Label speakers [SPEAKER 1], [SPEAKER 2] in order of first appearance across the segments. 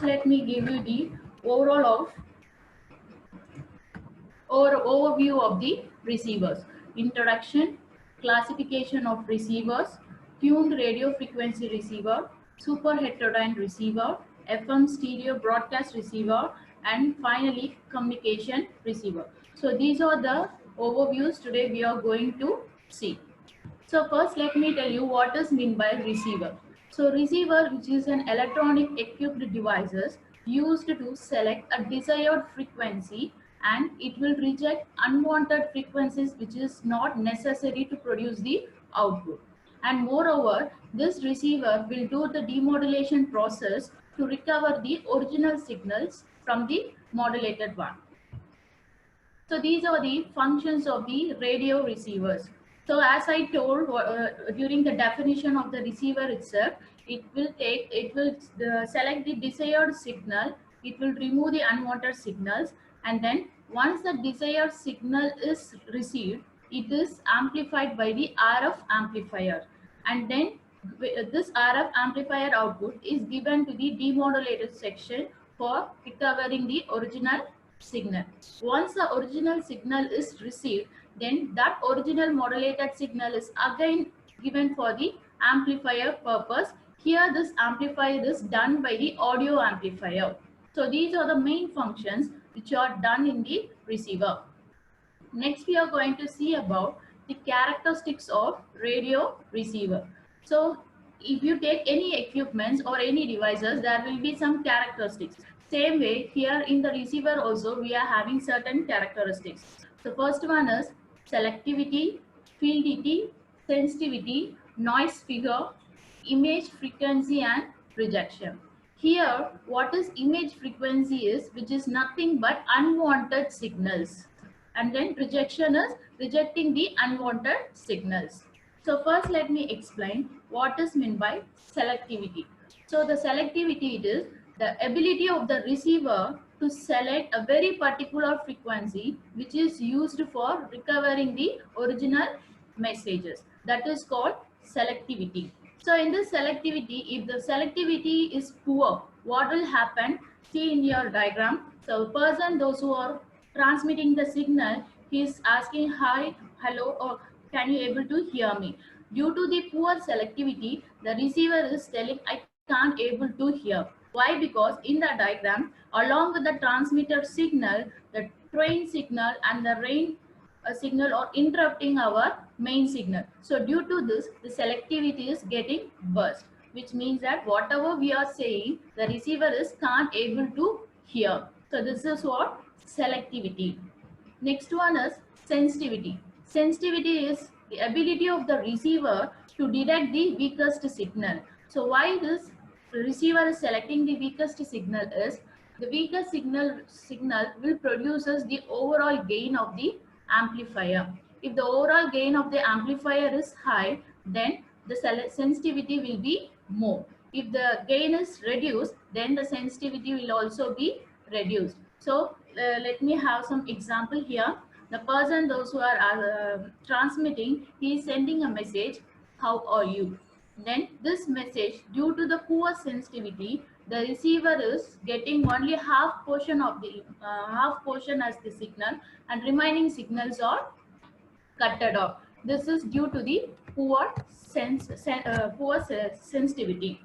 [SPEAKER 1] first let me give you the overview of the receivers. Introduction, classification of receivers, tuned radio frequency receiver, super heterodyne receiver, FM stereo broadcast receiver, and finally communication receiver. So these are the overviews today we are going to see. So first let me tell you what is meant by receiver. So receiver, which is an electronic equipped devices used to select a desired frequency, and it will reject unwanted frequencies which is not necessary to produce the output. And moreover, this receiver will do the demodulation process to recover the original signals from the modulated one. So these are the functions of the radio receivers. So as I told during the definition of the receiver itself, it will select the desired signal, it will remove the unwanted signals, and then once the desired signal is received, it is amplified by the RF amplifier, and then this RF amplifier output is given to the demodulated section for recovering the original signal. Once the original signal is received, then that original modulated signal is again given for the amplifier purpose. Here this amplifier is done by the audio amplifier. So these are the main functions which are done in the receiver. Next we are going to see about the characteristics of radio receiver. So if you take any equipments or any devices, there will be some characteristics. Same way here in the receiver also we are having certain characteristics. The first one is selectivity, fieldity, sensitivity, noise figure, image frequency, and rejection. Here what is image frequency is, which is nothing but unwanted signals, and then rejection is rejecting the unwanted signals. So first let me explain what is meant by selectivity. So the selectivity, it is the ability of the receiver to select a very particular frequency which is used for recovering the original messages. That is called selectivity. So in this selectivity, if the selectivity is poor, what will happen? See in your diagram. So person, those who are transmitting the signal, he is asking hi, hello, or can you able to hear me? Due to the poor selectivity, the receiver is telling I can't able to hear. Why? Because in the diagram, along with the transmitter signal, the train signal and the rain signal are interrupting our main signal. So due to this, the selectivity is getting burst, which means that whatever we are saying, the receiver is can't able to hear. So this is what selectivity. Next one is sensitivity. Sensitivity is the ability of the receiver to detect the weakest signal. So why this receiver is selecting the weakest signal is, the weakest signal will produces the overall gain of the amplifier. If the overall gain of the amplifier is high, then the sensitivity will be more. If the gain is reduced, then the sensitivity will also be reduced. So let me have some example here. The person, those who are transmitting, he is sending a message, how are you? Then this message, due to the poor sensitivity, the receiver is getting only half portion as the signal, and remaining signals are cutted off. This is due to the poor sensitivity.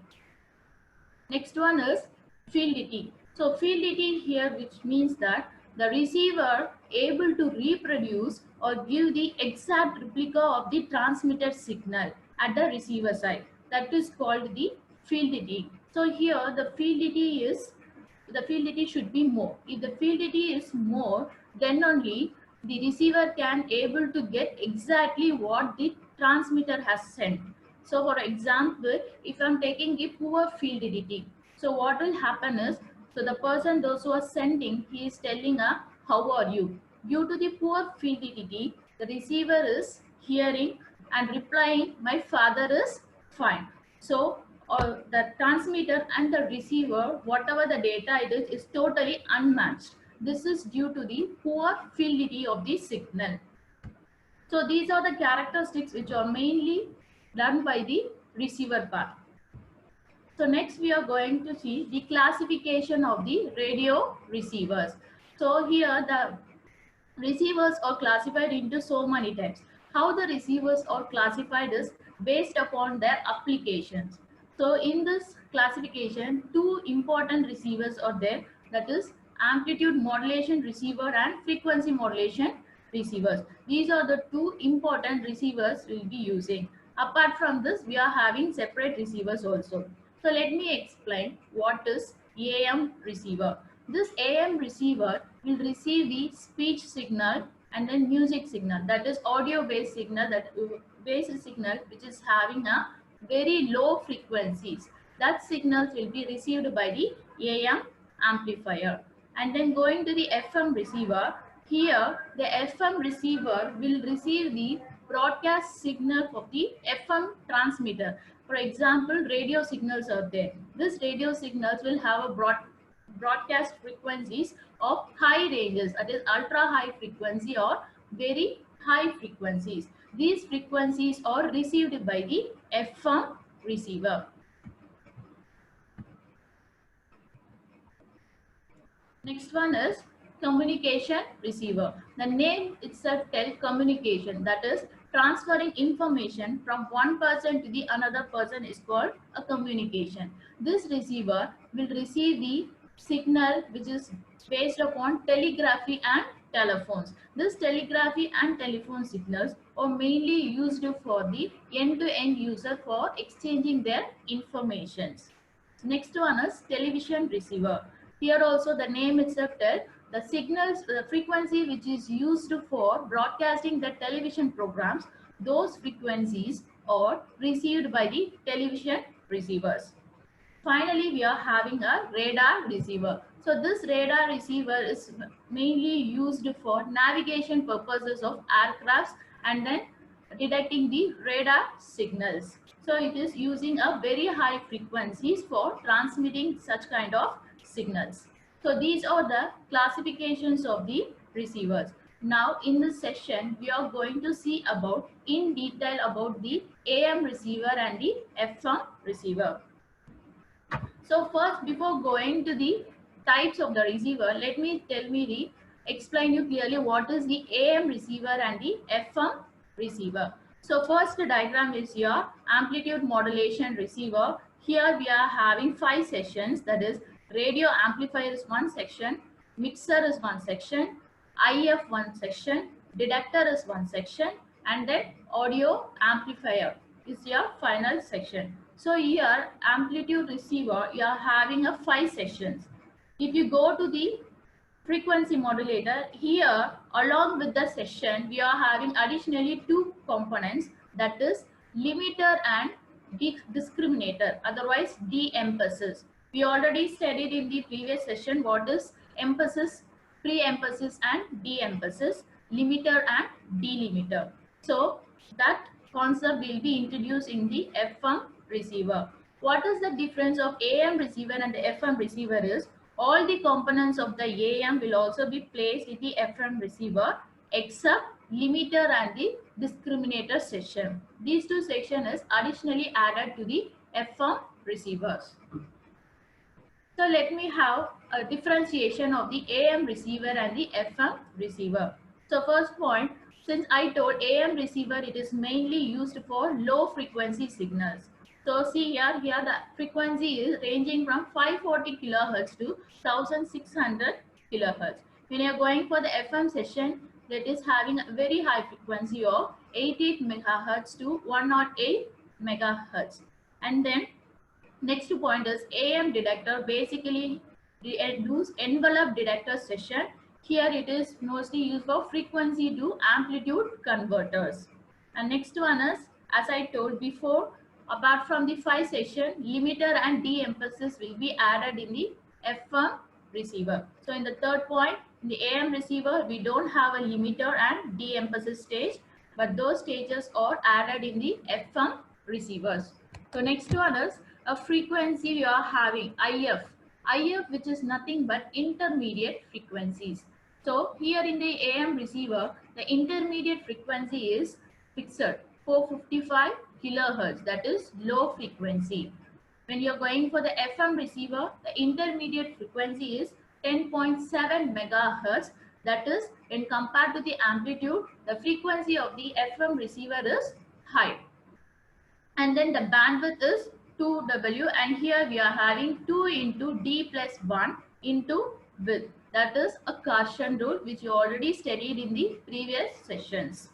[SPEAKER 1] Next one is fieldity. So fieldity here, which means that the receiver able to reproduce or give the exact replica of the transmitted signal at the receiver side. That is called the fieldity. So here the fieldity should be more. If the fieldity is more, then only the receiver can able to get exactly what the transmitter has sent. So for example, if I'm taking the poor fieldity, so what will happen is, so the person, those who are sending, he is telling how are you? Due to the poor fieldity, the receiver is hearing and replying, my father is fine. So the transmitter and the receiver, whatever the data it is totally unmatched. This is due to the poor fieldity of the signal. So these are the characteristics which are mainly done by the receiver part. So next we are going to see the classification of the radio receivers. So here the receivers are classified into so many types. How the receivers are classified is based upon their applications. So in this classification, two important receivers are there, that is amplitude modulation receiver and frequency modulation receivers. These are the two important receivers we will be using. Apart from this, we are having separate receivers also. So let me explain what is AM receiver. This AM receiver will receive the speech signal and then music signal, that is audio based signal, that based signal which is having a very low frequencies. That signals will be received by the AM amplifier. And then going to the FM receiver, here the FM receiver will receive the broadcast signal of the FM transmitter. For example, radio signals are there. This radio signals will have a broadcast frequencies of high ranges, that is ultra high frequency or very high frequencies. These frequencies are received by the FM receiver. Next one is communication receiver. The name itself tells communication, that is transferring information from one person to the another person is called a communication. This receiver will receive the signal which is based upon telegraphy and telephones. This telegraphy and telephone signals are mainly used for the end-to-end user for exchanging their informations. Next one is television receiver. Here also the name itself tells the signals, the frequency which is used for broadcasting the television programs, those frequencies are received by the television receivers. Finally, we are having a radar receiver. So this radar receiver is mainly used for navigation purposes of aircrafts and then detecting the radar signals. So it is using a very high frequencies for transmitting such kind of signals. So these are the classifications of the receivers. Now in this session, we are going to see about in detail about the AM receiver and the FM receiver. So first, before going to the types of the receiver, let me explain you clearly what is the AM receiver and the FM receiver. So first diagram is your amplitude modulation receiver. Here we are having 5 sections, that is radio amplifier is one section, mixer is one section, IF one section, detector is one section, and then audio amplifier is your final section. So here amplitude receiver, you are having a 5 sections. If you go to the frequency modulator, here along with the session we are having additionally 2 components, that is limiter and discriminator, otherwise de-emphasis. We already studied in the previous session what is emphasis, pre-emphasis and de-emphasis, limiter and delimiter. So that concept will be introduced in the FM receiver. What is the difference of AM receiver and the FM receiver is all the components of the AM will also be placed in the FM receiver except limiter and the discriminator section. These 2 sections is additionally added to the FM receivers. So let me have a differentiation of the AM receiver and the FM receiver. So first point, since I told AM receiver, it is mainly used for low frequency signals. So see here the frequency is ranging from 540 kilohertz to 1600 kilohertz. When you are going for the FM session, that is having a very high frequency of 88 megahertz to 108 megahertz. And then next point is AM detector, basically use envelope detector session. Here it is mostly used for frequency to amplitude converters. And next one is, as I told before, apart from the 5 session, limiter and de-emphasis will be added in the FM receiver. So in the third point, in the AM receiver, we don't have a limiter and de-emphasis stage, but those stages are added in the FM receivers. So next one is a frequency we are having IF. IF, which is nothing but intermediate frequencies. So here in the AM receiver, the intermediate frequency is fixed 455 kilohertz, that is low frequency. When you're going for the FM receiver, the intermediate frequency is 10.7 megahertz. That is, when compared to the amplitude, the frequency of the FM receiver is high. And then the bandwidth is 2W, and here we are having 2 into D plus 1 into width. That is a Gaussian rule which you already studied in the previous sessions.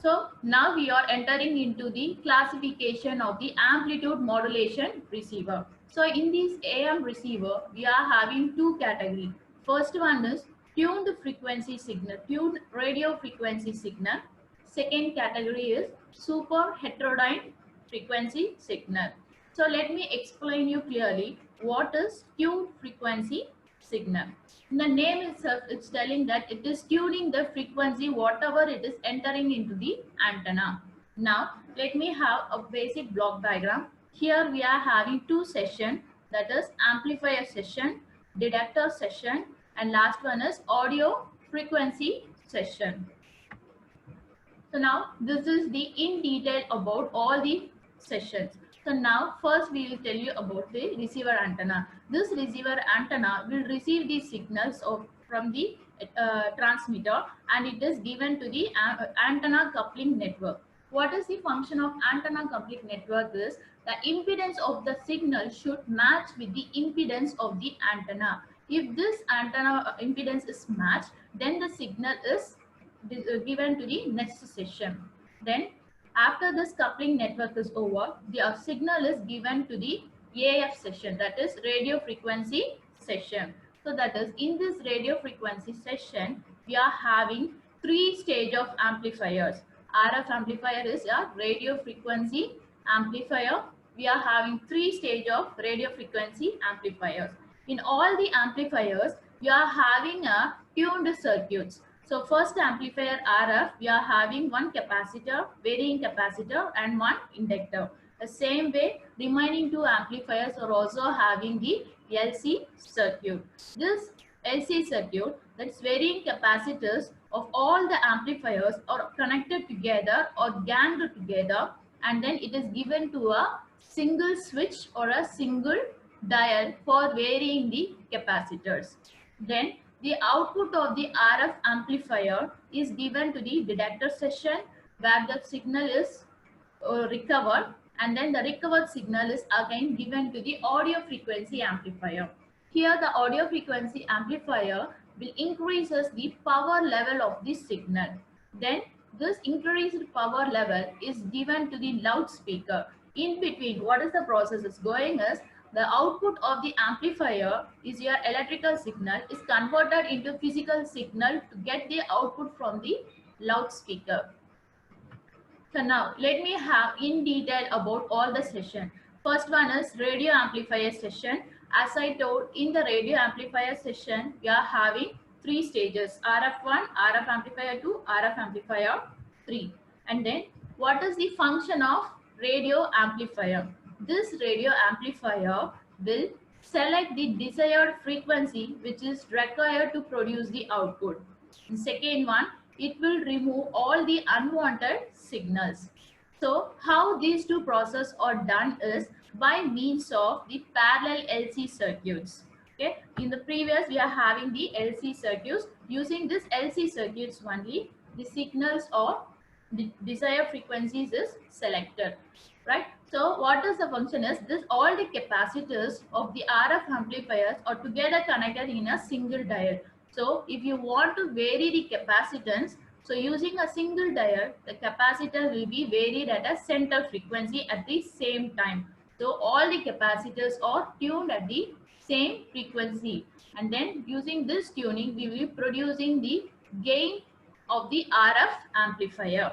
[SPEAKER 1] So now we are entering into the classification of the amplitude modulation receiver. So in this AM receiver, we are having two categories. First one is tuned frequency signal, tuned radio frequency signal. Second category is super heterodyne frequency signal. So let me explain you clearly what is tuned frequency signal. In the name itself, it's telling that it is tuning the frequency whatever it is entering into the antenna. Now let me have a basic block diagram. Here we are having two sessions, that is amplifier session, detector session, and last one is audio frequency session. So now this is the in detail about all the sessions. So now first we will tell you about the receiver antenna. This receiver antenna will receive the signals from the transmitter, and it is given to the antenna coupling network. What is the function of antenna coupling network is the impedance of the signal should match with the impedance of the antenna. If this antenna impedance is matched, then the signal is given to the next session. Then after this coupling network is over, the signal is given to the AF session, that is radio frequency session. So that is, in this radio frequency session, we are having three stage of amplifiers. RF amplifier is a radio frequency amplifier. We are having three stage of radio frequency amplifiers. In all the amplifiers, we are having a tuned circuits. So first amplifier RF, we are having one capacitor, varying capacitor, and one inductor. The same way, remaining two amplifiers are also having the LC circuit. This LC circuit, that's varying capacitors of all the amplifiers are connected together or ganged together, and then it is given to a single switch or a single dial for varying the capacitors. Then the output of the RF amplifier is given to the detector session, where the signal is recovered, and then the recovered signal is again given to the audio frequency amplifier. Here the audio frequency amplifier will increases the power level of the signal. Then this increased power level is given to the loudspeaker. In between, what is the process is going is, the output of the amplifier is your electrical signal is converted into physical signal to get the output from the loudspeaker. So now let me have in detail about all the session. First one is radio amplifier session. As I told, in the radio amplifier session, we are having three stages: RF1, RF amplifier 2, RF amplifier 3. And then what is the function of radio amplifier? This radio amplifier will select the desired frequency which is required to produce the output. The second one, it will remove all the unwanted signals. So how these two processes are done is by means of the parallel LC circuits. Okay, in the previous we are having the LC circuits. Using this LC circuits only, the signals or the desired frequencies is selected, right? So what is the function is this: all the capacitors of the RF amplifiers are together connected in a single dial. So if you want to vary the capacitance, so using a single dial, the capacitor will be varied at a center frequency at the same time. So all the capacitors are tuned at the same frequency, and then using this tuning, we will be producing the gain of the RF amplifier.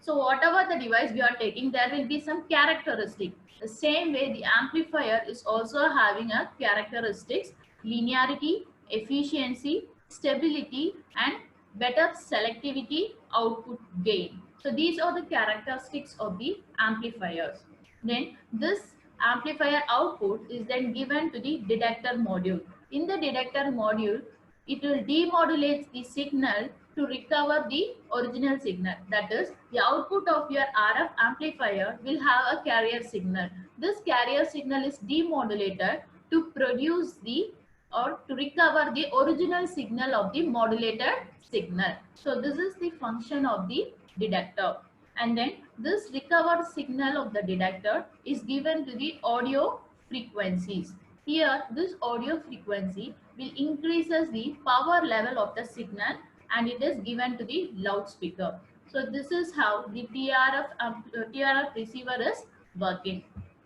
[SPEAKER 1] So whatever the device we are taking, there will be some characteristic. The same way the amplifier is also having a characteristics: linearity, efficiency, stability, and better selectivity, output gain. So these are the characteristics of the amplifiers. Then this amplifier output is then given to the detector module. In the detector module, it will demodulate the signal to recover the original signal. That is, the output of your RF amplifier will have a carrier signal. This carrier signal is demodulated to produce the or to recover the original signal of the modulated signal. So this is the function of the detector. And then this recovered signal of the detector is given to the audio frequencies. Here this audio frequency will increases the power level of the signal and it is given to the loudspeaker. So this is how the TRF receiver is working.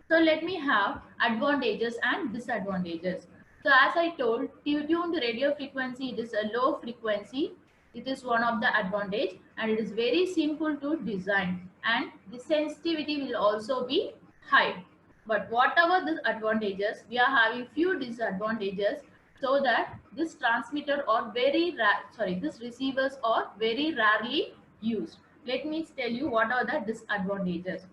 [SPEAKER 1] So let me have advantages and disadvantages. So as I told, tuned radio frequency, it is a low frequency. It is one of the advantage and it is very simple to design and the sensitivity will also be high. But whatever the advantages, we are having few disadvantages so that this transmitter or these receivers are very rarely used. Let me tell you what are the disadvantages.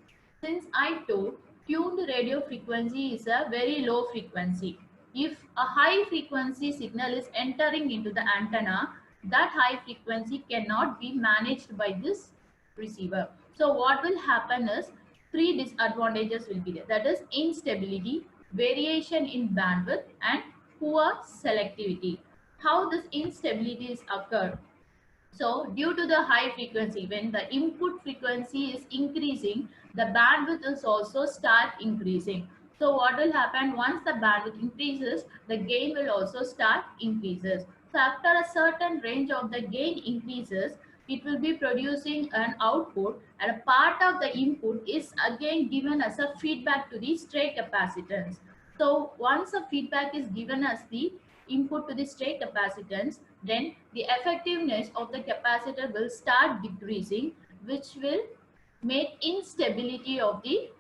[SPEAKER 1] Since I told tuned radio frequency is a very low frequency. If a high frequency signal is entering into the antenna, that high frequency cannot be managed by this receiver. So what will happen is three disadvantages will be there. That is instability, variation in bandwidth and poor selectivity. How this instability is occurred? So due to the high frequency, when the input frequency is increasing, the bandwidth is also start increasing. So what will happen once the bandwidth increases, the gain will also start increases. So after a certain range of the gain increases, it will be producing an output and a part of the input is again given as a feedback to the stray capacitance. So once a feedback is given as the input to the stray capacitance, then the effectiveness of the capacitor will start decreasing, which will make instability of the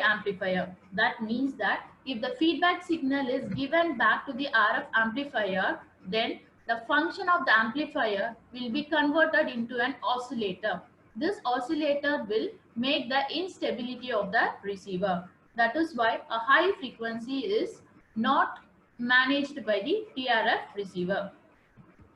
[SPEAKER 1] amplifier. That means that if the feedback signal is given back to the RF amplifier, then the function of the amplifier will be converted into an oscillator. This oscillator will make the instability of the receiver. That is why a high frequency is not managed by the TRF receiver.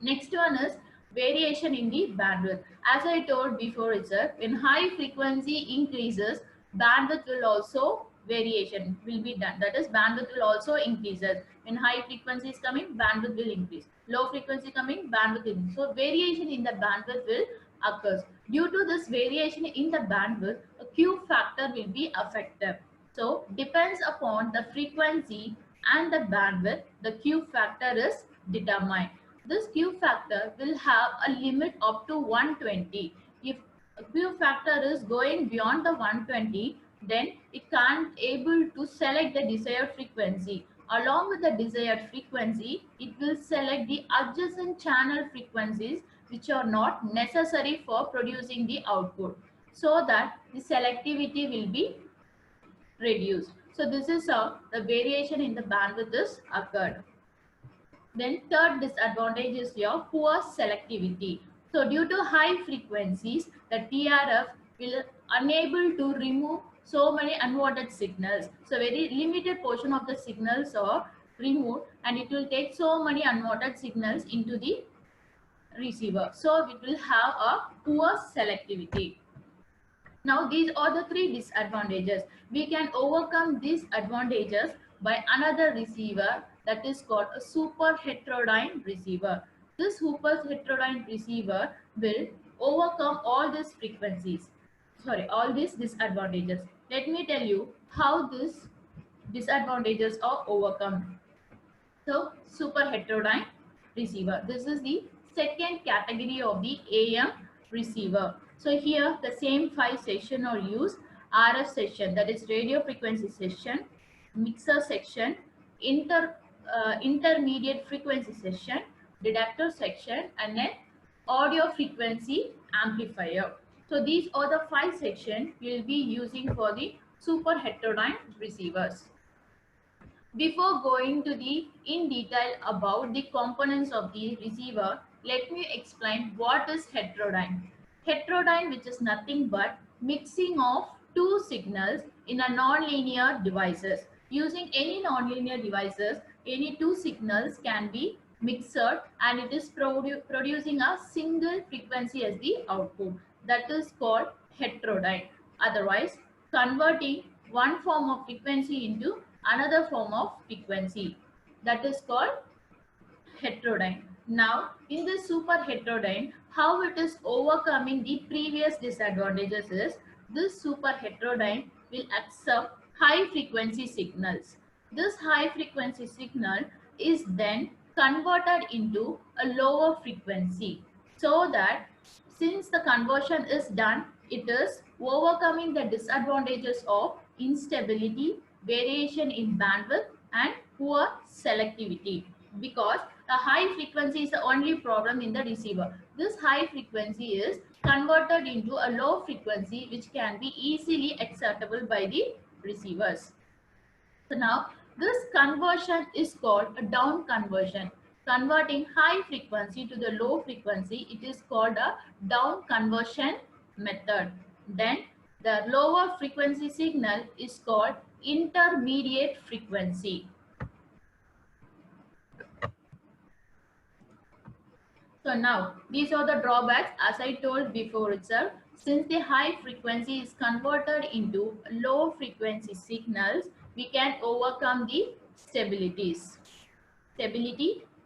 [SPEAKER 1] Next one is variation in the bandwidth. As I told before itself, when high frequency increases, bandwidth will also variation will be done. That is, bandwidth will also increases. When high frequency is coming, bandwidth will increase. Low frequency coming, bandwidth will increase. So variation in the bandwidth will occurs. Due to this variation in the bandwidth, a Q factor will be affected. So depends upon the frequency and the bandwidth, the Q factor is determined. This Q factor will have a limit up to 120. If Q factor is going beyond the 120, then it can't able to select the desired frequency. Along with the desired frequency, it will select the adjacent channel frequencies which are not necessary for producing the output, so that the selectivity will be reduced. So this is how the variation in the bandwidth is occurred. Then third disadvantage is your poor selectivity. So due to high frequencies, the TRF will unable to remove so many unwanted signals. So very limited portion of the signals are removed and it will take so many unwanted signals into the receiver. So it will have a poor selectivity. Now these are the three disadvantages. We can overcome these advantages by another receiver that is called a super heterodyne receiver. This super heterodyne receiver will overcome all these all these disadvantages. Let me tell you how these disadvantages are overcome. So super heterodyne receiver. This is the second category of the AM receiver. So here the same 5 section are used. RF section, that is radio frequency section, mixer section, intermediate frequency section, detector section, and then audio frequency amplifier. So these are the 5 sections we will be using for the super heterodyne receivers. Before going to the in detail about the components of the receiver, let me explain what is heterodyne. Heterodyne, which is nothing but mixing of two signals in a non-linear devices. Using any non-linear devices, any two signals can be mixer, and it is producing a single frequency as the output. That is called heterodyne. Otherwise, converting one form of frequency into another form of frequency. That is called heterodyne. Now, in this super heterodyne, how it is overcoming the previous disadvantages is this super heterodyne will accept high frequency signals. This high frequency signal is then converted into a lower frequency, so that since the conversion is done, it is overcoming the disadvantages of instability, variation in bandwidth, and poor selectivity, because the high frequency is the only problem in the receiver. This high frequency is converted into a low frequency which can be easily acceptable by the receivers. So now this conversion is called a down conversion. Converting high frequency to the low frequency, it is called a down conversion method. Then the lower frequency signal is called intermediate frequency. So now these are the drawbacks as I told before itself. Since the high frequency is converted into low frequency signals, we can overcome the stability,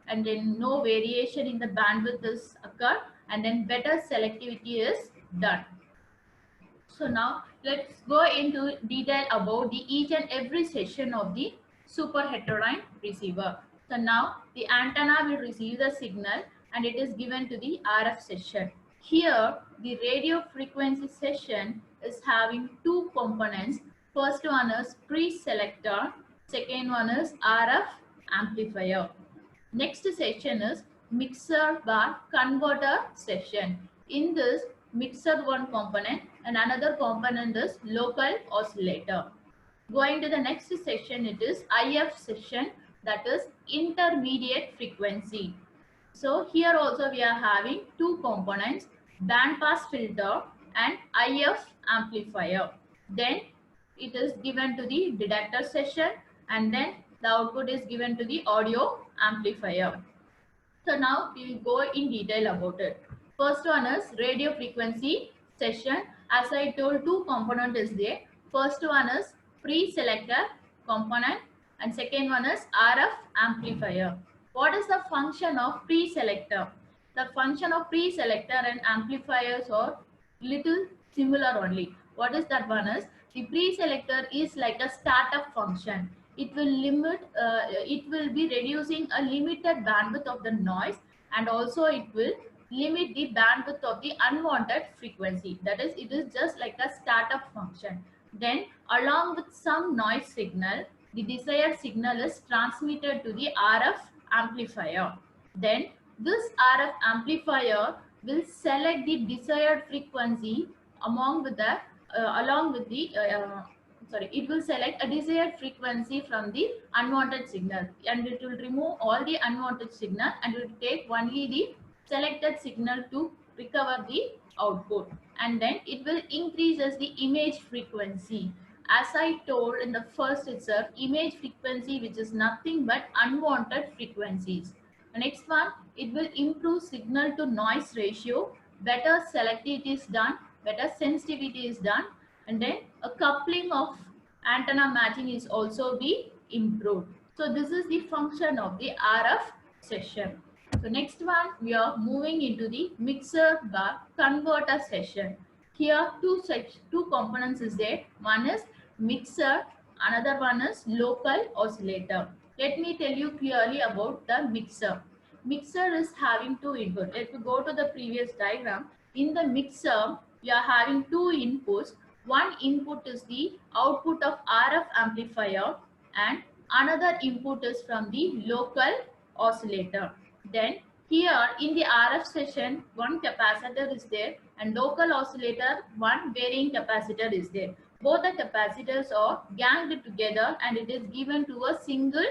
[SPEAKER 1] and then no variation in the bandwidth is occurred, and then better selectivity is done. So now let's go into detail about the each and every session of the super heterodyne receiver. So now the antenna will receive the signal and it is given to the RF session. Here the radio frequency session is having two components. First one is pre-selector, second one is RF amplifier. Next session is mixer bar converter session. In this, mixer one component and another component is local oscillator. Going to the next session, it is IF session, that is intermediate frequency. So here also we are having two components, band pass filter and IF amplifier. Then it is given to the detector session, and then the output is given to the audio amplifier. So now we will go in detail about it. First one is radio frequency session. As I told, two component is there. First one is pre-selector component and second one is RF amplifier. What is the function of pre-selector? The function of pre-selector and amplifiers are little similar only. What is that one is? The pre-selector is like a startup function. It will be reducing a limited bandwidth of the noise, and also it will limit the bandwidth of the unwanted frequency. That is, it is just like a startup function. Then along with some noise signal, the desired signal is transmitted to the RF amplifier. Then this RF amplifier will select the desired frequency it will select a desired frequency from the unwanted signal, and it will remove all the unwanted signal and it will take only the selected signal to recover the output, and then it will increases the image frequency. As I told in the first itself, image frequency, which is nothing but unwanted frequencies. The next one, it will improve signal to noise ratio, better selectivity is done, better sensitivity is done, and then a coupling of antenna matching is also be improved. So this is the function of the RF session. So next one, we are moving into the mixer bar converter session. Here two components is there. One is mixer, another one is local oscillator. Let me tell you clearly about the mixer. Mixer is having two inputs. Let me go to the previous diagram. In the mixer, we are having two inputs. One input is the output of RF amplifier and another input is from the local oscillator. Then here in the RF session, one capacitor is there, and local oscillator, one varying capacitor is there. Both the capacitors are ganged together and it is given to a single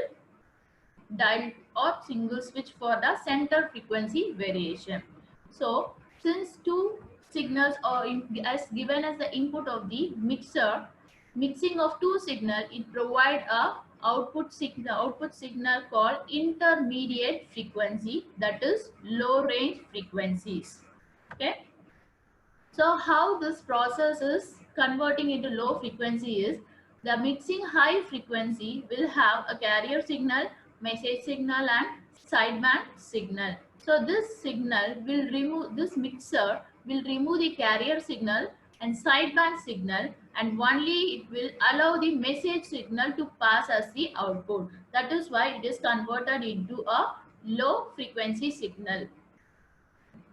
[SPEAKER 1] dial or single switch for the center frequency variation. So since two signals are given as the input of the mixer, mixing of two signals, it provides a output signal called intermediate frequency, that is low range frequencies. Okay. So how this process is converting into low frequency is the mixing high frequency will have a carrier signal, message signal and sideband signal. So this signal will remove, this mixer will remove the carrier signal and sideband signal, and only it will allow the message signal to pass as the output. That is why it is converted into a low frequency signal.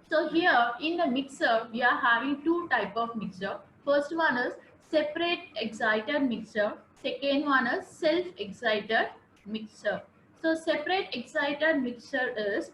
[SPEAKER 1] So here in the mixer, we are having two type of mixer. First one is separate excited mixer. Second one is self-excited mixer. So separate excited mixer is,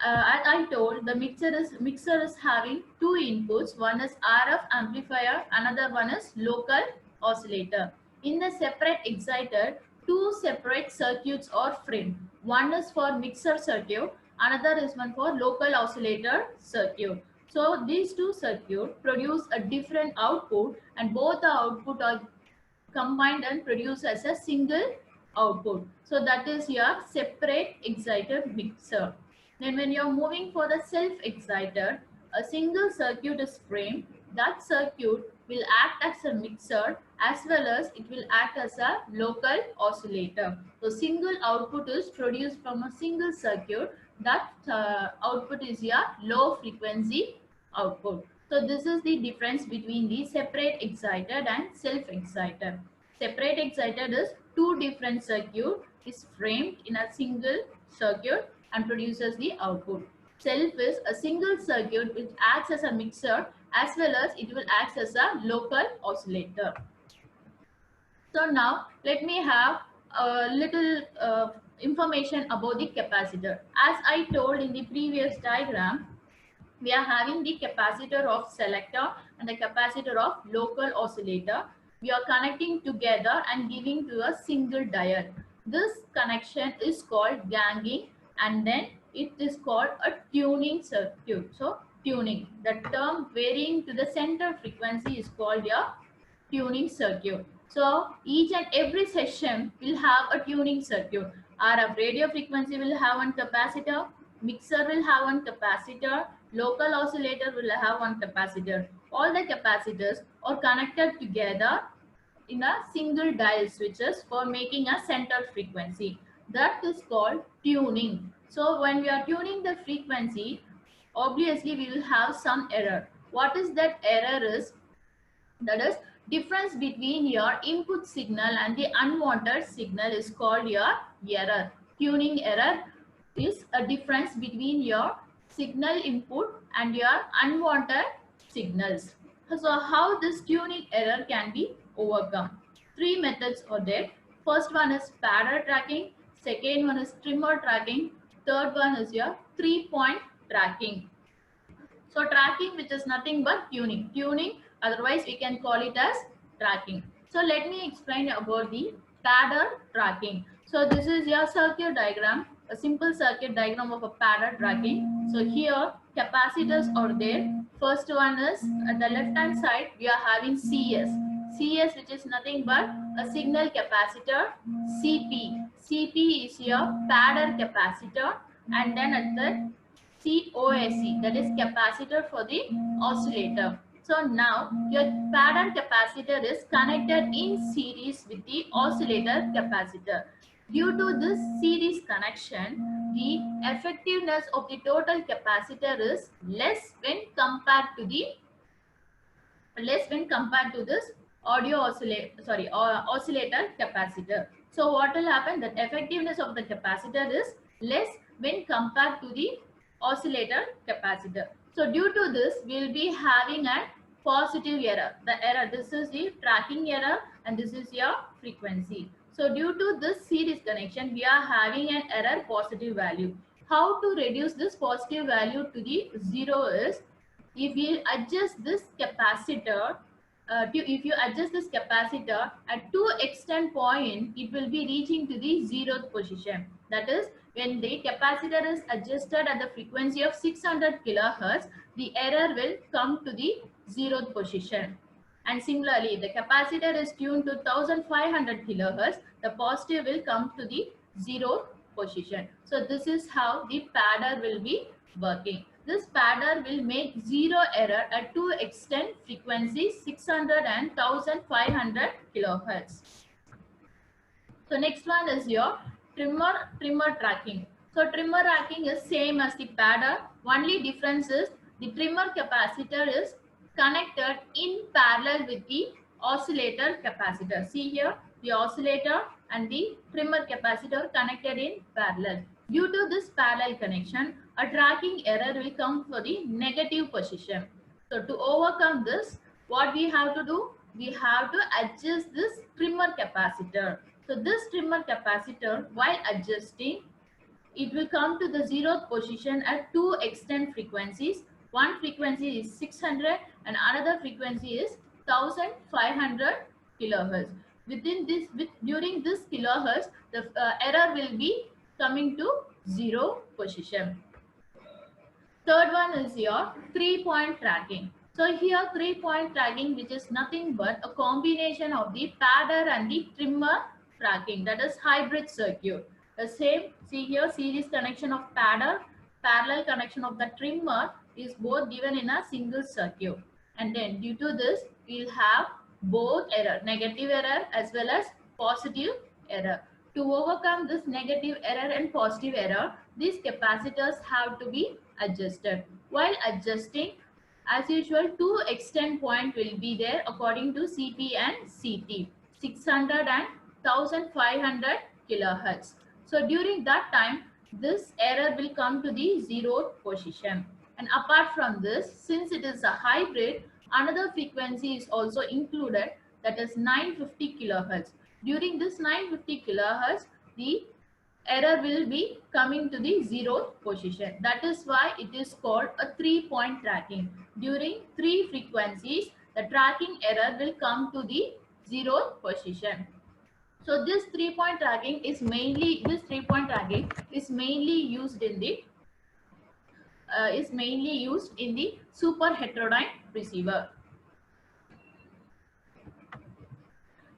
[SPEAKER 1] as I told, the mixer is having two inputs. One is RF amplifier, another one is local oscillator. In the separate excited, two separate circuits are framed. One is for mixer circuit, another is one for local oscillator circuit. So these two circuits produce a different output, and both the output are combined and produce as a single output. So that is your separate excited mixer. Then when you're moving for the self-excited, a single circuit is framed. That circuit will act as a mixer as well as it will act as a local oscillator. So single output is produced from a single circuit. That output is your low frequency output. So this is the difference between the separate excited and self-excited. Separate excited is two different circuits is framed in a single circuit and produces the output. Self is a single circuit which acts as a mixer as well as it will act as a local oscillator. So now let me have a little information about the capacitor. As I told in the previous diagram, we are having the capacitor of selector and the capacitor of local oscillator. We are connecting together and giving to a single diode. This connection is called ganging, and then it is called a tuning circuit. So tuning, the term varying to the center frequency is called a tuning circuit. So each and every session will have a tuning circuit. RF radio frequency will have one capacitor, mixer will have one capacitor, local oscillator will have one capacitor. All the capacitors are connected together in a single dial switches for making a center frequency. That is called tuning. So when we are tuning the frequency, obviously we will have some error. What is that error is? That is difference between your input signal and the unwanted signal is called your error. Tuning error is a difference between your signal input and your unwanted signals. So how this tuning error can be overcome? Three methods are there. First one is padder tracking, second one is trimmer tracking, third one is your 3-point tracking. So tracking, which is nothing but tuning. Tuning, otherwise we can call it as tracking. So let me explain about the padder tracking. So this is your circuit diagram, a simple circuit diagram of a padder tracking. So here capacitors are there. First one is at the left hand side we are having CS. CS, which is nothing but a signal capacitor. CP. CP is your padder capacitor, and then at the COSC, that is capacitor for the oscillator. So now your padder capacitor is connected in series with the oscillator capacitor. Due to this series connection, the effectiveness of the total capacitor is less when compared to this oscillator capacitor. So what will happen? The effectiveness of the capacitor is less when compared to the oscillator capacitor. So due to this, we will be having a positive error. The error, this is the tracking error and this is your frequency. So due to this series connection, we are having an error positive value. How to reduce this positive value to the zero is, if we adjust this capacitor, if you adjust this capacitor at two extent point, it will be reaching to the zeroth position. That is, when the capacitor is adjusted at the frequency of 600 kilohertz, the error will come to the zeroth position. And similarly, if the capacitor is tuned to 1500 kilohertz, the positive will come to the zero position. So this is how the padder will be working. This padder will make zero error at two extent frequencies 600 and 1500 kilohertz. So next one is your trimmer tracking. So trimmer tracking is same as the padder. Only difference is the trimmer capacitor is connected in parallel with the oscillator capacitor. See here, the oscillator and the trimmer capacitor connected in parallel. Due to this parallel connection, a tracking error will come for the negative position. So to overcome this, what we have to do? We have to adjust this trimmer capacitor. So this trimmer capacitor, while adjusting, it will come to the zeroth position at two extent frequencies. One frequency is 600 and another frequency is 1500 kilohertz. During this kilohertz, the error will be coming to zero position. Third one is your 3-point tracking. So here 3-point tracking, which is nothing but a combination of the padder and the trimmer tracking, that is hybrid circuit. The same, see here, series connection of padder, parallel connection of the trimmer is both given in a single circuit. And then due to this, we'll have both error, negative error as well as positive error. To overcome this negative error and positive error, these capacitors have to be adjusted. While adjusting, as usual, two extent point will be there according to CP and CT, 600 and 1500 kilohertz. So during that time, this error will come to the zero position. And apart from this, since it is a hybrid, another frequency is also included, that is 950 kilohertz. During this 950 kilohertz, the error will be coming to the zero position. That is why it is called a 3-point tracking. During three frequencies, the tracking error will come to the zero position. So this 3-point tracking is mainly used in the super heterodyne receiver.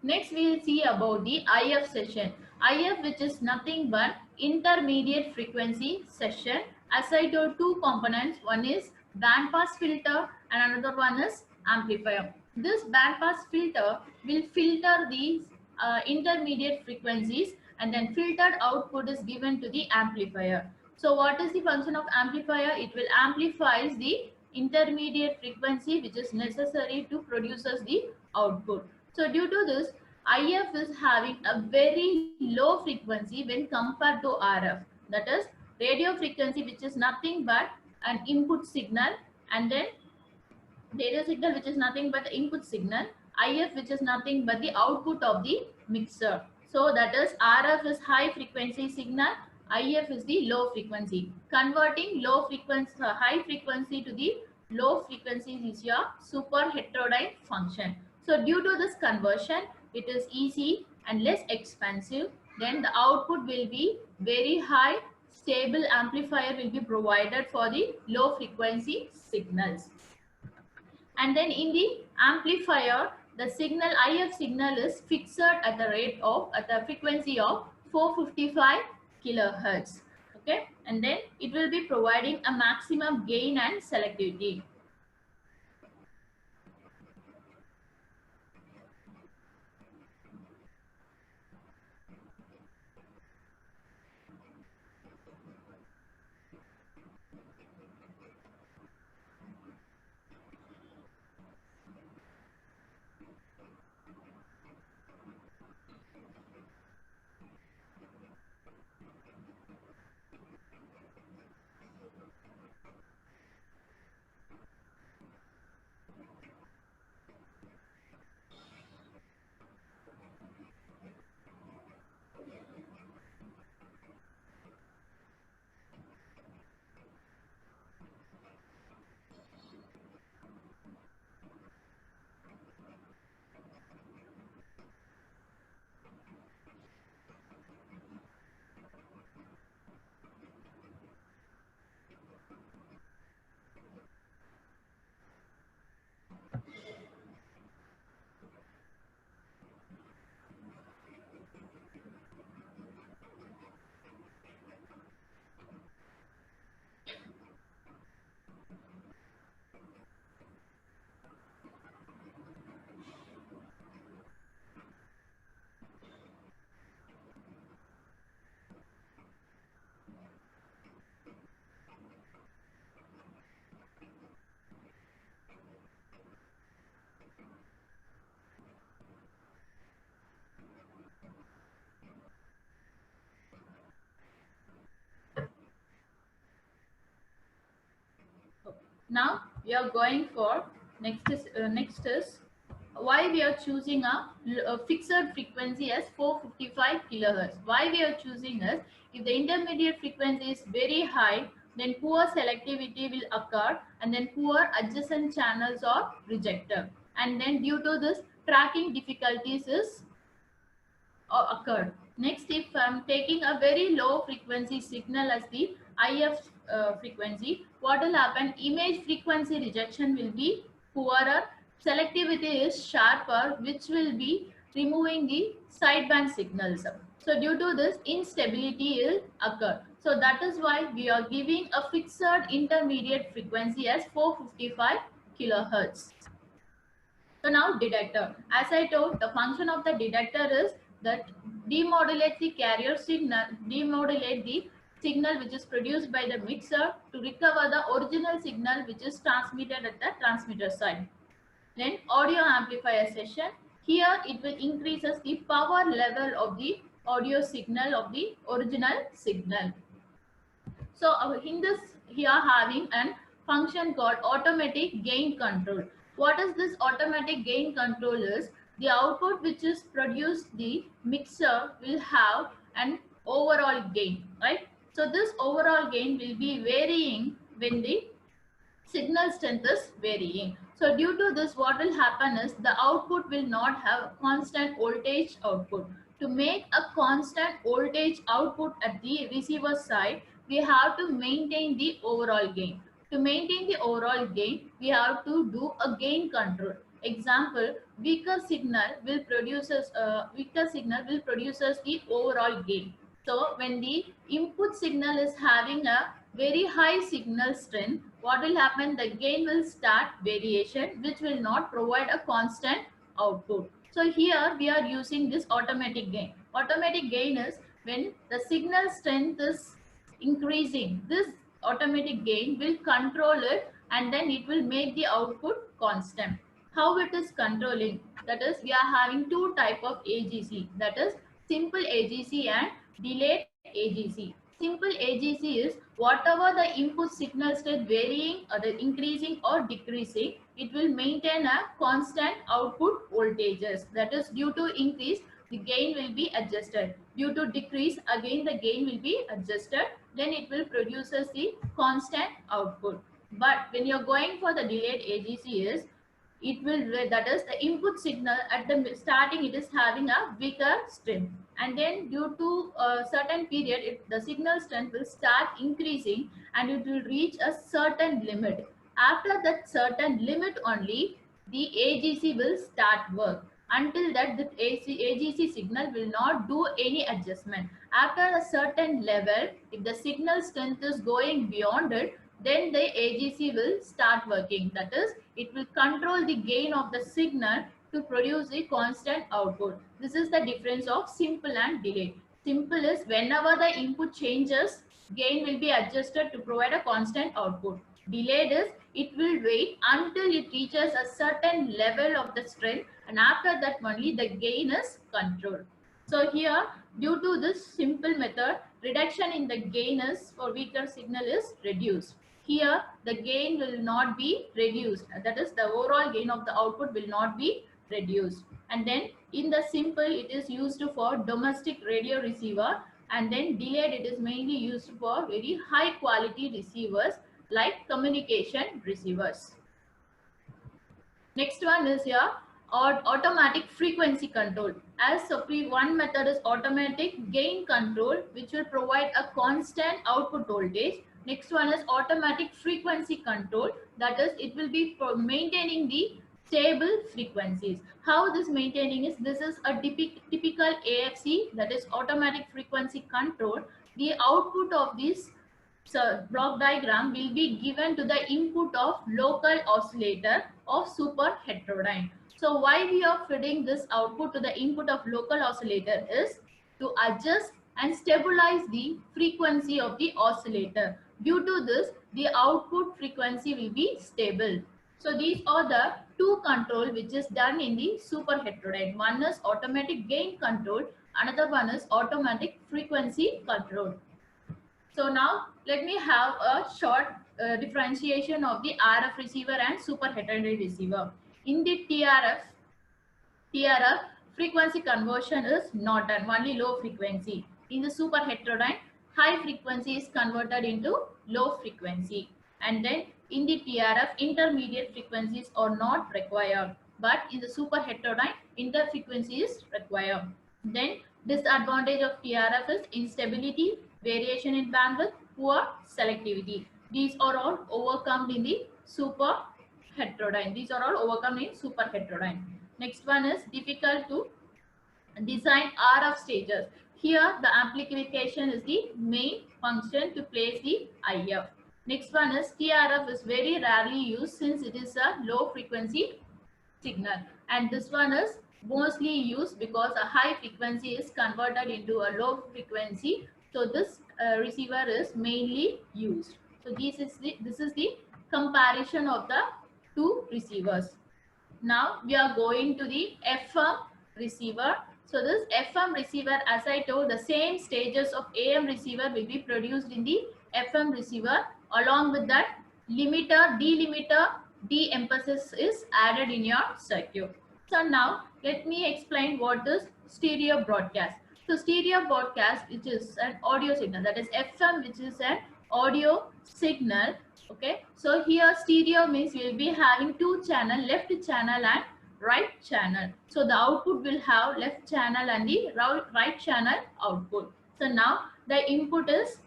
[SPEAKER 1] Next, we will see about the IF session. IF, which is nothing but intermediate frequency session. As I told, two components. One is band pass filter and another one is amplifier. This band pass filter will filter these intermediate frequencies, and then filtered output is given to the amplifier. So what is the function of amplifier? It will amplify the intermediate frequency which is necessary to produce the output. So due to this, IF is having a very low frequency when compared to RF. That is radio frequency, which is nothing but an input signal, and then radio signal, which is nothing but the input signal, IF, which is nothing but the output of the mixer. So that is RF is high frequency signal, IF is the low frequency. Converting high frequency to the low frequency is your super heterodyne function. So due to this conversion, it is easy and less expensive. Then the output will be very high, stable amplifier will be provided for the low frequency signals. And then in the amplifier, the signal IF signal is fixed at the frequency of 455 kilohertz. Okay, and then it will be providing a maximum gain and selectivity. Now we are going for next is why we are choosing a fixed frequency as 455 kilohertz. Why we are choosing is, if the intermediate frequency is very high, then poor selectivity will occur, and then poor adjacent channels are rejected, and then due to this tracking difficulties is occurred. Next, if I'm taking a very low frequency signal as the IF frequency, what will happen? Image frequency rejection will be poorer, selectivity is sharper, which will be removing the sideband signals. So due to this, instability will occur. So that is why we are giving a fixed intermediate frequency as 455 kilohertz. So now detector. As I told, the function of the detector is that demodulate the carrier signal, demodulate the signal which is produced by the mixer to recover the original signal which is transmitted at the transmitter side. Then audio amplifier session. Here it will increases the power level of the audio signal of the original signal. So in this, here having an function called automatic gain control. What is this automatic gain control is, the output which is produced, the mixer will have an overall gain, right? So this overall gain will be varying when the signal strength is varying. So due to this, what will happen is the output will not have constant voltage output. To make a constant voltage output at the receiver side, we have to maintain the overall gain. To maintain the overall gain, we have to do a gain control. Example, weaker signal will produces the overall gain. So when the input signal is having a very high signal strength, what will happen? The gain will start variation, which will not provide a constant output. So here we are using this automatic gain. Automatic gain is when the signal strength is increasing. This automatic gain will control it, and then it will make the output constant. How it is controlling? That is, we are having two type of AGC. That is simple AGC and delayed AGC. Simple AGC is whatever the input signal state varying or the increasing or decreasing, it will maintain a constant output voltages. That is, due to increase, the gain will be adjusted. Due to decrease, again the gain will be adjusted. Then it will produces the constant output. But when you're going for the delayed AGC is, it will, that is the input signal at the starting, it is having a weaker strength, and then due to a certain period the signal strength will start increasing, and it will reach a certain limit. After that certain limit only, the AGC will start work. Until that, the AGC signal will not do any adjustment. After a certain level, if the signal strength is going beyond it, then the AGC will start working. That is, it will control the gain of the signal to produce a constant output. This is the difference of simple and delayed. Simple is whenever the input changes, gain will be adjusted to provide a constant output. Delayed is it will wait until it reaches a certain level of the strength, and after that only the gain is controlled. So here, due to this simple method, reduction in the gain is for weaker signal is reduced. Here the gain will not be reduced, that is the overall gain of the output will not be reduced. And then in the simple, it is used for domestic radio receiver, and then delayed, it is mainly used for very high quality receivers like communication receivers. Next one is here automatic frequency control. As one method is automatic gain control, which will provide a constant output voltage. Next one is automatic frequency control, that is it will be for maintaining the stable frequencies. How this maintaining is, this is a typical AFC, that is automatic frequency control. The output of this block diagram will be given to the input of local oscillator of super heterodyne. So why we are feeding this output to the input of local oscillator is to adjust and stabilize the frequency of the oscillator. Due to this, the output frequency will be stable. So these are the two control which is done in the super heterodyne. One is automatic gain control, another one is automatic frequency control. So now let me have a short differentiation of the RF receiver and super heterodyne receiver. In the TRF frequency conversion is not done, only low frequency. In the super heterodyne, high frequency is converted into low frequency. And then in the TRF, intermediate frequencies are not required. But in the super heterodyne, interfrequency is required. Then disadvantage of TRF is instability, variation in bandwidth, poor selectivity. These are all overcome in the super heterodyne. These are all overcome in super heterodyne. Next one is difficult to design RF stages. Here the amplification is the main function to place the IF. Next one is TRF is very rarely used since it is a low frequency signal, and this one is mostly used because a high frequency is converted into a low frequency. So this receiver is mainly used. So this is the comparison of the two receivers. Now we are going to the FM receiver. So this FM receiver, as I told, the same stages of AM receiver will be produced in the FM receiver. Along with that, limiter, delimiter, de-emphasis is added in your circuit. So now let me explain what is stereo broadcast. So stereo broadcast, which is an audio signal, that is FM, which is an audio signal. Okay, so here stereo means we will be having two channel, left channel and right channel. So the output will have left channel and the right channel output. So now the input is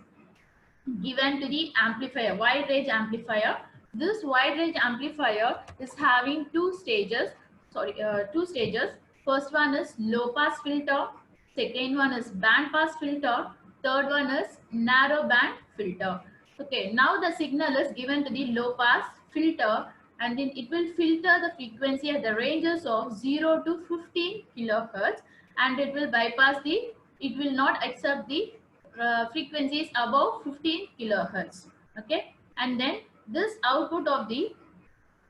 [SPEAKER 1] given to the amplifier, wide range amplifier. This wide range amplifier is having two stages. First one is low pass filter, second one is band pass filter, third one is narrow band filter. Okay, now the signal is given to the low pass filter, and then it will filter the frequency at the ranges of 0 to 15 kilohertz, and it will it will not accept the frequencies above 15 kilohertz. Okay, and then this output of the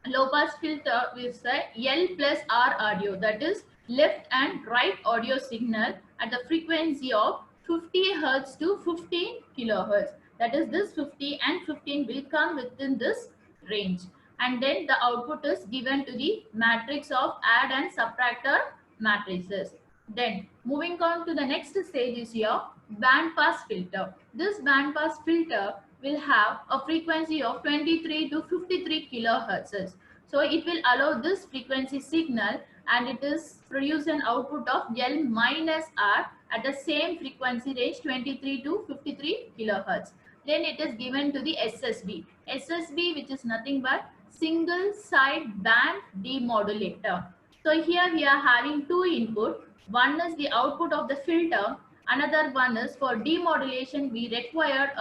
[SPEAKER 1] low pass filter is the L plus R audio, that is left and right audio signal at the frequency of 50 hertz to 15 kilohertz. That is, this 50 and 15 will come within this range, and then the output is given to the matrix of add and subtractor matrices. Then moving on to the next stage is your band pass filter. This band pass filter will have a frequency of 23 to 53 kilohertz. So it will allow this frequency signal, and it is produce an output of L minus R at the same frequency range 23 to 53 kilohertz. Then it is given to the SSB. SSB, which is nothing but single side band demodulator. So here we are having two input. One is the output of the filter. Another one is for demodulation we require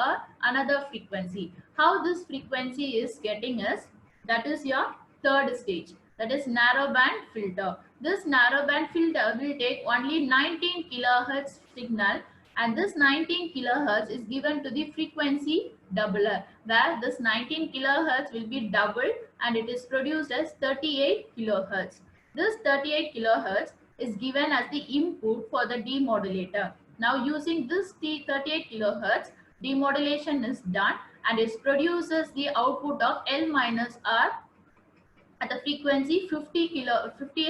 [SPEAKER 1] another frequency. How this frequency is getting us, that is your third stage, that is narrow band filter. This narrow band filter will take only 19 kilohertz signal, and this 19 kilohertz is given to the frequency doubler, where this 19 kilohertz will be doubled and it is produced as 38 kilohertz. This 38 kilohertz is given as the input for the demodulator. Now using this 38 kilohertz, demodulation is done and it produces the output of L minus R at the frequency 50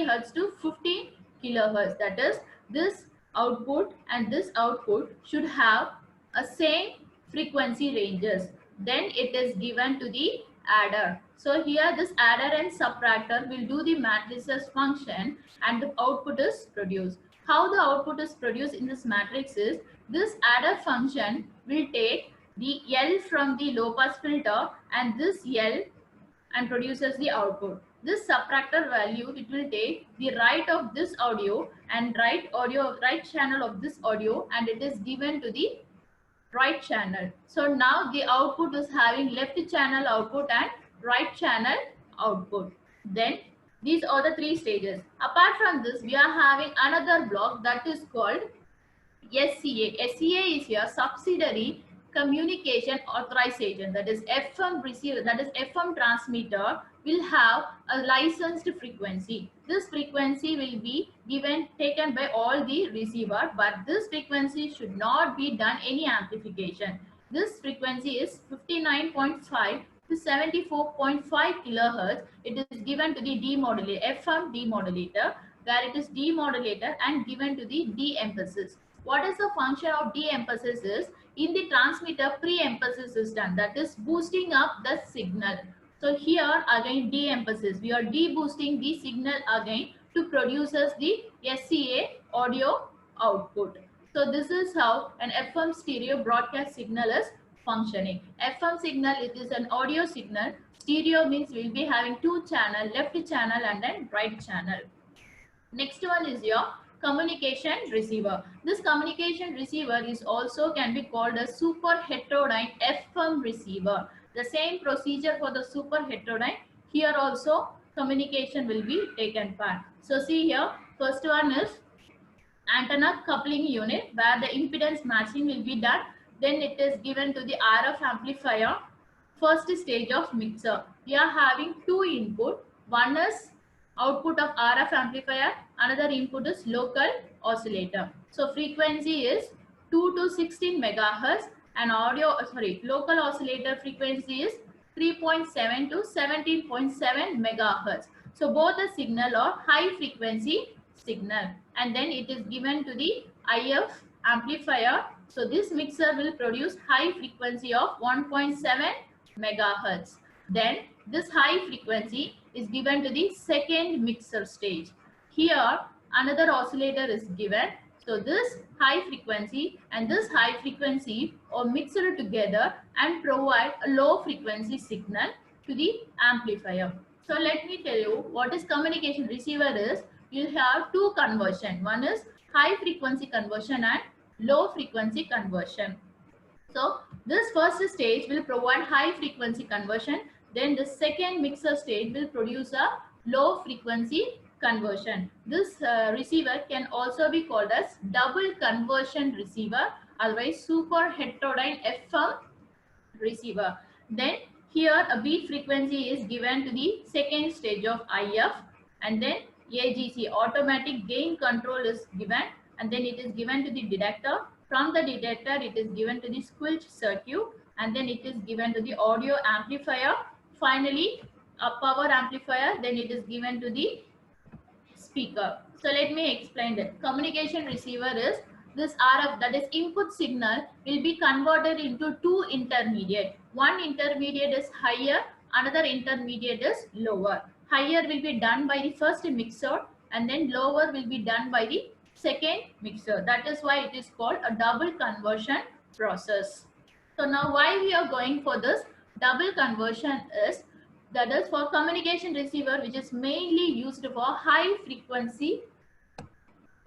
[SPEAKER 1] hertz to 50 kilohertz. That is, this output and this output should have a same frequency ranges. Then it is given to the adder. So here this adder and subtractor will do the matrices function, and the output is produced. How the output is produced in this matrix is, this adder function will take the L from the low pass filter and this L and produces the output. This subtractor value, it will take the right of this audio and right channel of this audio, and it is given to the right channel. So now the output is having left channel output and right channel output. Then these are the three stages. Apart from this, we are having another block that is called SCA. SCA is your subsidiary communication authorization. That is FM receiver, that is FM transmitter will have a licensed frequency. This frequency will be taken by all the receiver, but this frequency should not be done any amplification. This frequency is 59.5 to 74.5 kilohertz, it is given to the demodulator, FM demodulator, where it is demodulator and given to the de-emphasis. What is the function of de-emphasis is, in the transmitter pre-emphasis is done, that is boosting up the signal. So here again de-emphasis, we are de-boosting the signal again to produce us the SCA audio output. So this is how an FM stereo broadcast signal is functioning. FM signal, it is an audio signal. Stereo means we will be having two channel, left channel and then right channel. Next one is your communication receiver. This communication receiver is also can be called a super heterodyne FM receiver. The same procedure for the super heterodyne. Here also communication will be taken part. So see here, first one is antenna coupling unit, where the impedance matching will be done. Then it is given to the RF amplifier, first stage of mixer. We are having two input. One is output of RF amplifier, another input is local oscillator. So frequency is 2 to 16 megahertz and local oscillator frequency is 3.7 to 17.7 megahertz. So both the signal are high frequency signal, and then it is given to the IF amplifier. So this mixer will produce high frequency of 1.7 megahertz. Then this high frequency is given to the second mixer stage. Here another oscillator is given. So this high frequency and this high frequency are mixed together and provide a low frequency signal to the amplifier. So let me tell you what is communication receiver is. You have two conversion. One is high frequency conversion and low frequency conversion. So this first stage will provide high frequency conversion. Then the second mixer stage will produce a low frequency conversion. This receiver can also be called as double conversion receiver, otherwise super heterodyne FM receiver. Then here a beat frequency is given to the second stage of IF, and then AGC, automatic gain control, is given, and then it is given to the detector. From the detector it is given to the squelch circuit, and then it is given to the audio amplifier. Finally a power amplifier, then it is given to the speaker. So let me explain that. Communication receiver is this RF, that is input signal, will be converted into two intermediate. One intermediate is higher, another intermediate is lower. Higher will be done by the first mixer and then lower will be done by the second mixer. That is why it is called a double conversion process. So now why we are going for this double conversion is, that is for communication receiver, which is mainly used for high frequency,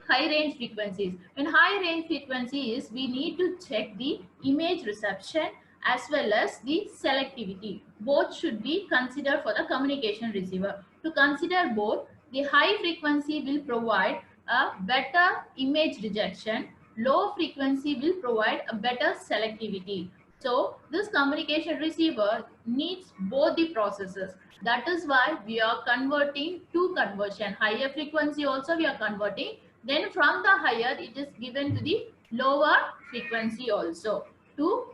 [SPEAKER 1] high range frequencies. In high range frequencies, we need to check the image reception as well as the selectivity. Both should be considered for the communication receiver. To consider both, the high frequency will provide a better image rejection. Low frequency will provide a better selectivity. So this communication receiver needs both the processes. That is why we are converting to conversion. Higher frequency also we are converting. Then from the higher it is given to the lower frequency also to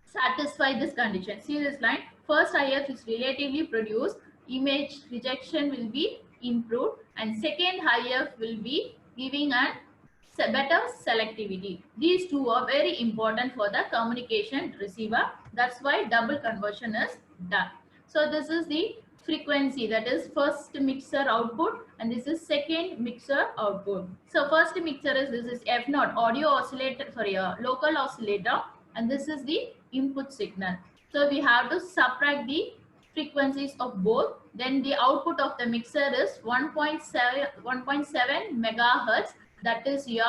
[SPEAKER 1] satisfy this condition. See this line. First IF is relatively produced. Image rejection will be improved, and second IF will be giving a better selectivity. These two are very important for the communication receiver. That's why double conversion is done. So this is the frequency, that is first mixer output, and this is second mixer output. So first mixer is, this is F0 audio oscillator, local oscillator, and this is the input signal. So we have to subtract the frequencies of both. Then the output of the mixer is 1.7 megahertz. That is your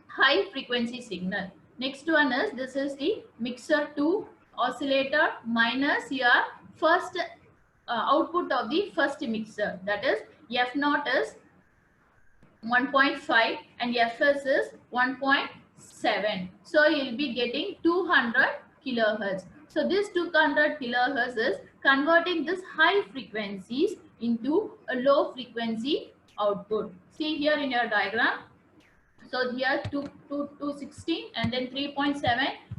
[SPEAKER 1] high frequency signal. Next one is, this is the mixer 2 oscillator minus your first output of the first mixer. That is F0 is 1.5 and Fs is 1.7. So you will be getting 200 kilohertz. So this 200 kilohertz is converting this high frequencies into a low frequency output. See here in your diagram. So here 216 and then 3.7.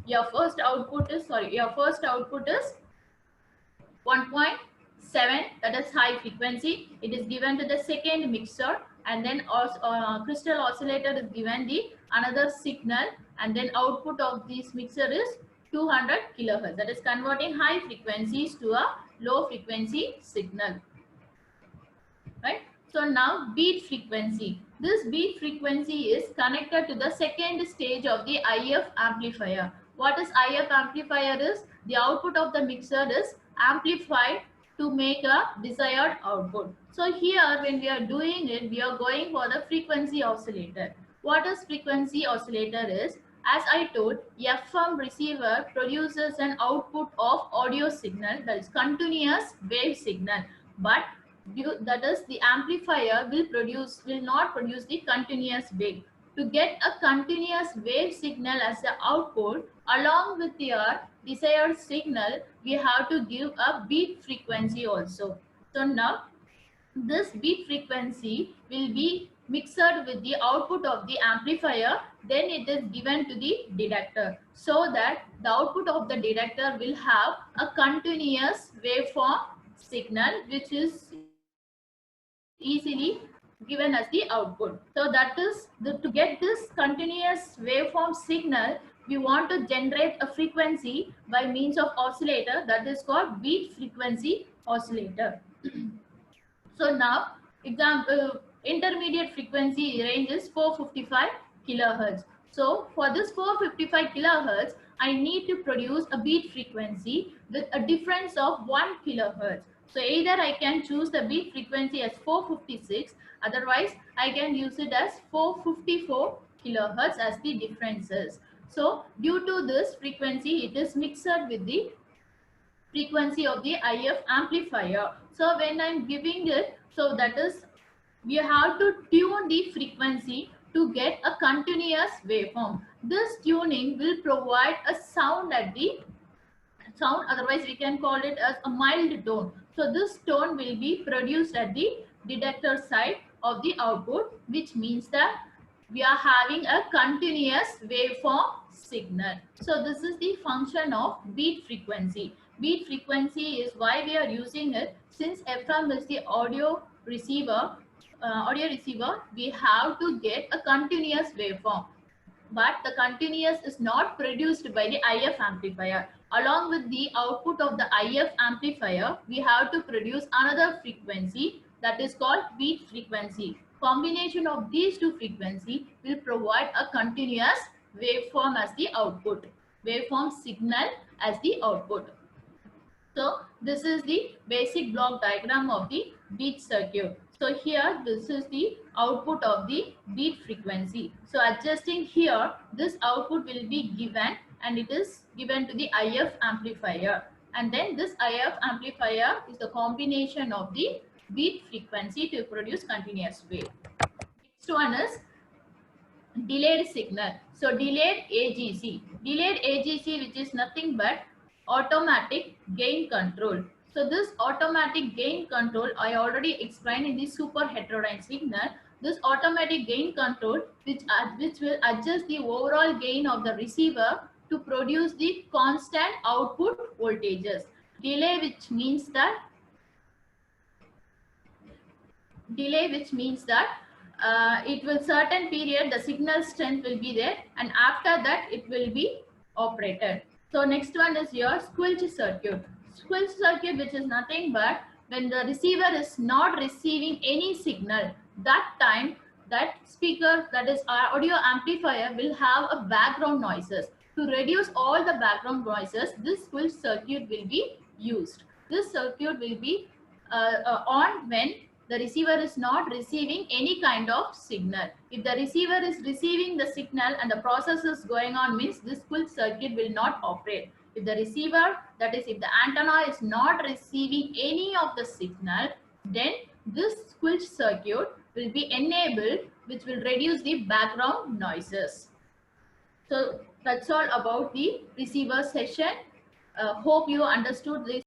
[SPEAKER 1] Your first output is 1.7, that is high frequency. It is given to the second mixer, and then also crystal oscillator is given the another signal, and then output of this mixer is 200 kilohertz. That is converting high frequencies to a low frequency signal, right? So now beat frequency. This beat frequency is connected to the second stage of the IF amplifier. What is IF amplifier is? The output of the mixer is amplified to make a desired output. So here when we are doing it, we are going for the frequency oscillator. What is frequency oscillator is? As I told, FM receiver produces an output of audio signal, that is continuous wave signal, but that is the amplifier will not produce the continuous wave. To get a continuous wave signal as the output along with your desired signal, we have to give a beat frequency also. So now this beat frequency will be mixed with the output of the amplifier, then it is given to the detector, so that the output of the detector will have a continuous waveform signal which is easily given as the output. So that is to get this continuous waveform signal, we want to generate a frequency by means of oscillator, that is called beat frequency oscillator. So now example, intermediate frequency range is 455 kilohertz. So for this 455 kilohertz, I need to produce a beat frequency with a difference of 1 kilohertz. So either I can choose the beat frequency as 456, otherwise I can use it as 454 kilohertz as the differences. So due to this frequency, it is mixed with the frequency of the IF amplifier. So when I'm giving it, so that is, we have to tune the frequency to get a continuous waveform. This tuning will provide a sound at the sound, otherwise we can call it as a mild tone. So this tone will be produced at the detector side of the output, which means that we are having a continuous waveform signal. So this is the function of beat frequency. Beat frequency is why we are using it. Since FM is the audio receiver, we have to get a continuous waveform. But the continuous is not produced by the IF amplifier. Along with the output of the IF amplifier, we have to produce another frequency, that is called beat frequency. Combination of these two frequencies will provide a continuous waveform as the output, waveform signal as the output. So this is the basic block diagram of the beat circuit. So here this is the output of the beat frequency. So adjusting here, this output will be given, and it is given to the IF amplifier. And then this IF amplifier is the combination of the beat frequency to produce continuous wave. Next one is delayed signal. So delayed AGC. Delayed AGC, which is nothing but automatic gain control. So this automatic gain control I already explained in the super heterodyne signal. This automatic gain control which will adjust the overall gain of the receiver to produce the constant output voltages. Delay which means that it will certain period the signal strength will be there, and after that it will be operated. So next one is your squelch circuit. Squelch circuit, which is nothing but when the receiver is not receiving any signal, that time that speaker, that is our audio amplifier, will have a background noises. To reduce all the background noises, this squelch circuit will be used. This circuit will be on when the receiver is not receiving any kind of signal. If the receiver is receiving the signal and the process is going on, means this squelch circuit will not operate. If the receiver, that is if the antenna is not receiving any of the signal, then this squelch circuit will be enabled, which will reduce the background noises. So that's all about the receiver session. Hope you understood this.